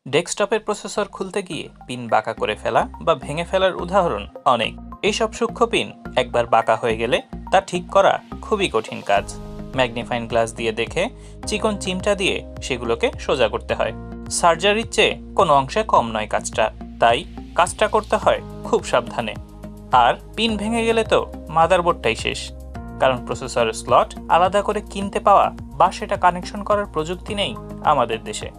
ডেস্কটপের প্রসেসর খুলতে গিয়ে পিন বাঁকা করে ফেলা বা ভেঙে ফেলার উদাহরণ অনেক। এইসব সূক্ষ্ম পিন একবার বাঁকা হয়ে গেলে তা ঠিক করা খুবই কঠিন কাজ। ম্যাগনিফাইং গ্লাস দিয়ে দেখে চিকন চিমটা দিয়ে সেগুলোকে সোজা করতে হয়। সার্জারির চেয়ে কোনো অংশে কম নয় কাজটা, তাই কাজটা করতে হয় খুব সাবধানে। আর পিন ভেঙে গেলে তো মাদারবোর্ডটাই শেষ, কারণ প্রসেসরের স্লট আলাদা করে কিনতে পাওয়া বা সেটা কানেকশন করার প্রযুক্তি নেই আমাদের দেশে।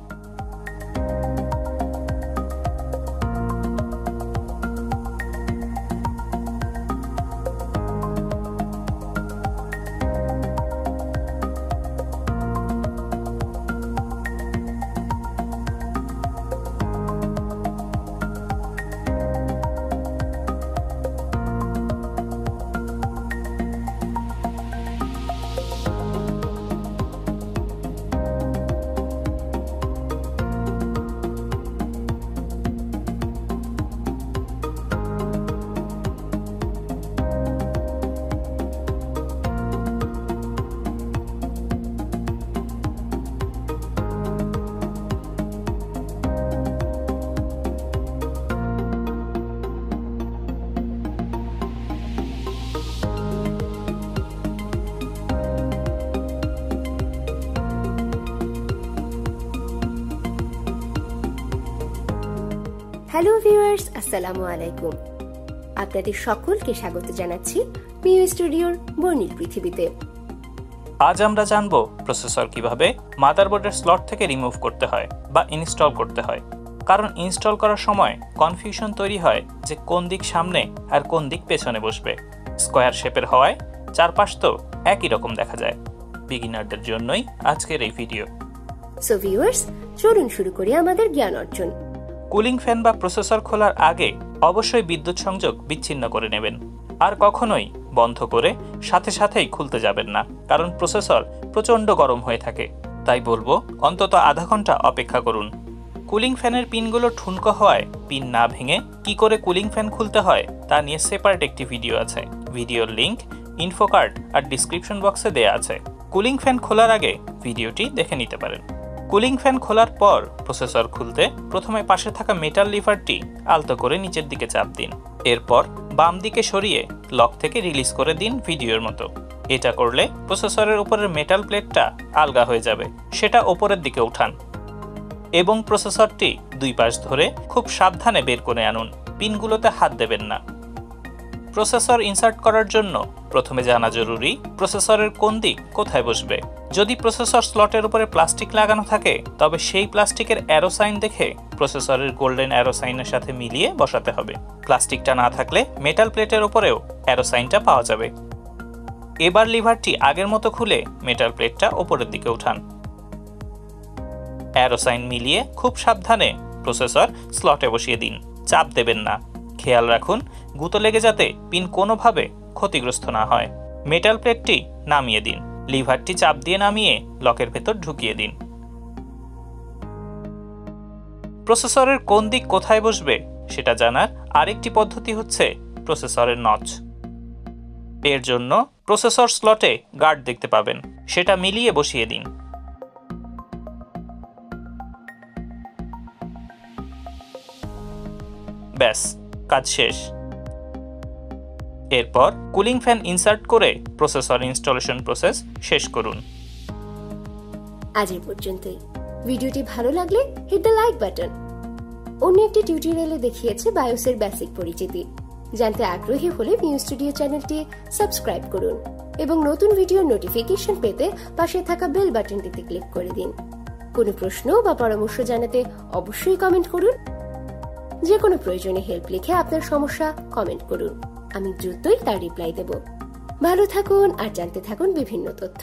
হ্যালো ভিউয়ার্স, আসসালামু আলাইকুম। আপনাদের সকলকে স্বাগত জানাচ্ছি মিউ স্টুডিওর বর্ণিল পৃথিবীতে। আজ আমরা জানব প্রসেসর কিভাবে মাদারবোর্ডের স্লট থেকে রিমুভ করতে হয় বা ইনস্টল করতে হয়। কারণ ইনস্টল করার সময় কনফিউশন তৈরি হয় যে কোন দিক সামনে আর কোন দিক পেছনে বসবে। স্কোয়ার শেপের হওয়ায় চারপাশ তো একই রকম দেখা যায়। বিগিনারদের জন্যই আজকের এই ভিডিও। সো ভিউয়ার্স, চলুন শুরু করি আমাদের জ্ঞান অর্জন। কুলিং ফ্যান বা প্রসেসর খোলার আগে অবশ্যই বিদ্যুৎ সংযোগ বিচ্ছিন্ন করে নেবেন। আর কখনোই বন্ধ করে সাথে সাথেই খুলতে যাবেন না, কারণ প্রসেসর প্রচণ্ড গরম হয়ে থাকে। তাই বলবো অন্তত আধা ঘন্টা অপেক্ষা করুন। কুলিং ফ্যানের পিনগুলো ঠুনকো হওয়ায় পিন না ভেঙে কি করে কুলিং ফ্যান খুলতে হয় তা নিয়ে সেপারেট একটি ভিডিও আছে। ভিডিওর লিংক ইনফো কার্ড আর ডিসক্রিপশন বক্সে দেয়া আছে। কুলিং ফ্যান খোলার আগে ভিডিওটি দেখে নিতে পারেন। কুলিং ফ্যান খোলার পর প্রসেসর খুলতে প্রথমে পাশে থাকা মেটাল লিভারটি আলতো করে নিচের দিকে চাপ দিন। এরপর বাম দিকে সরিয়ে লক থেকে রিলিজ করে দিন ভিডিওর মতো। এটা করলে প্রসেসরের উপরের মেটাল প্লেটটা আলগা হয়ে যাবে। সেটা ওপরের দিকে উঠান এবং প্রসেসরটি দুই পাশ ধরে খুব সাবধানে বের করে আনুন। পিনগুলোতে হাত দেবেন না। প্রসেসর ইনসার্ট করার জন্য প্রথমে জানা জরুরি প্রসেসরের কোন দিক কোথায় বসবে। যদি প্রসেসর স্লটের উপরে প্লাস্টিক লাগানো থাকে তবে সেই প্লাস্টিকের অ্যারো সাইন দেখে প্রসেসরের গোল্ডেন অ্যারো সাইনের সাথে মিলিয়ে বসাতে হবে। প্লাস্টিকটা না থাকলে মেটাল প্লেটের উপরেও অ্যারো সাইনটা পাওয়া যাবে। এবার লিভারটি আগের মতো খুলে মেটাল প্লেটটা ওপরের দিকে উঠান। অ্যারো সাইন মিলিয়ে খুব সাবধানে প্রসেসর স্লটে বসিয়ে দিন। চাপ দেবেন না। খেয়াল রাখুন গুঁতো লেগে যাতে পিন কোনোভাবে ক্ষতিগ্রস্ত না হয়। মেটাল প্লেটটি নামিয়ে দিন। লিভারটি চাপ দিয়ে নামিয়ে লকের ভেতর ঢুকিয়ে দিন। প্রসেসরের কোন দিক কোথায় বসবে সেটা জানার আরেকটি পদ্ধতি হচ্ছে প্রসেসরের নচ। এর জন্য প্রসেসর স্লটে গার্ড দেখতে পাবেন, সেটা মিলিয়ে বসিয়ে দিন। ব্যাস, কাজ শেষ। এরপর কুলিং ফ্যান ইনসার্ট করে প্রসেসর ইনস্টলেশন প্রসেস শেষ করুন। আজ এই পর্যন্তই। ভিডিওটি ভালো লাগলে হিট দ্য লাইক বাটন। অন্য একটি টিউটোরিয়ালে দেখিয়েছে বায়োসের বেসিক পরিচিতি। জানতে আগ্রহী হলে মিউ স্টুডিও চ্যানেলটি সাবস্ক্রাইব করুন এবং নতুন ভিডিওর নোটিফিকেশন পেতে পাশে থাকা বেল বাটনটিতে ক্লিক করে দিন। কোনো প্রশ্ন বা পরামর্শ জানাতে অবশ্যই কমেন্ট করুন। যে কোনো প্রয়োজনে হেল্প লিখে আপনার সমস্যা কমেন্ট করুন, আমি দ্রুতই তার রিপ্লাই দেব। ভালো থাকুন আর জানতে থাকুন বিভিন্ন তথ্য।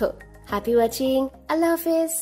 Happy watching. আল্লাহ হাফেজ।